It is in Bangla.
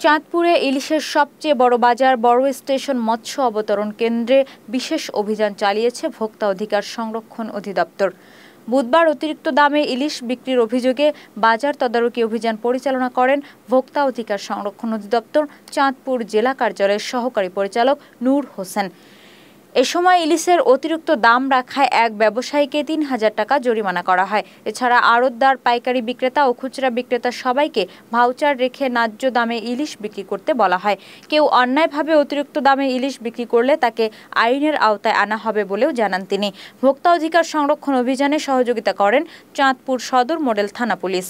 চাঁদপুরে ইলিশের সবচেয়ে বড় বাজার বড় স্টেশন মৎস্য অবতরণ কেন্দ্রে বিশেষ অভিযান চালিয়েছে ভোক্তা অধিকার সংরক্ষণ অধিদপ্তর। বুধবার অতিরিক্ত দামে ইলিশ বিক্রির অভিযোগে বাজার তদারকি অভিযান পরিচালনা করেন ভোক্তা অধিকার সংরক্ষণ অধিদপ্তর চাঁদপুর জেলা কার্যালয়ের সহকারী পরিচালক নূর হোসেন। এ সময় ইলিশের অতিরিক্ত দাম রাখায় এক ব্যবসায়ীকে ৩,০০০ টাকা জরিমানা করা হয়। এছাড়া আড়তদার, পাইকারি বিক্রেতা ও খুচরা বিক্রেতা সবাইকে ভাউচার রেখে ন্যায্য দামে ইলিশ বিক্রি করতে বলা হয়। কেউ অন্যায়ভাবে অতিরিক্ত দামে ইলিশ বিক্রি করলে তাকে আইনের আওতায় আনা হবে বলেও জানান তিনি। ভোক্তা অধিকার সংরক্ষণ অভিযানে সহযোগিতা করেন চাঁদপুর সদর মডেল থানা পুলিশ।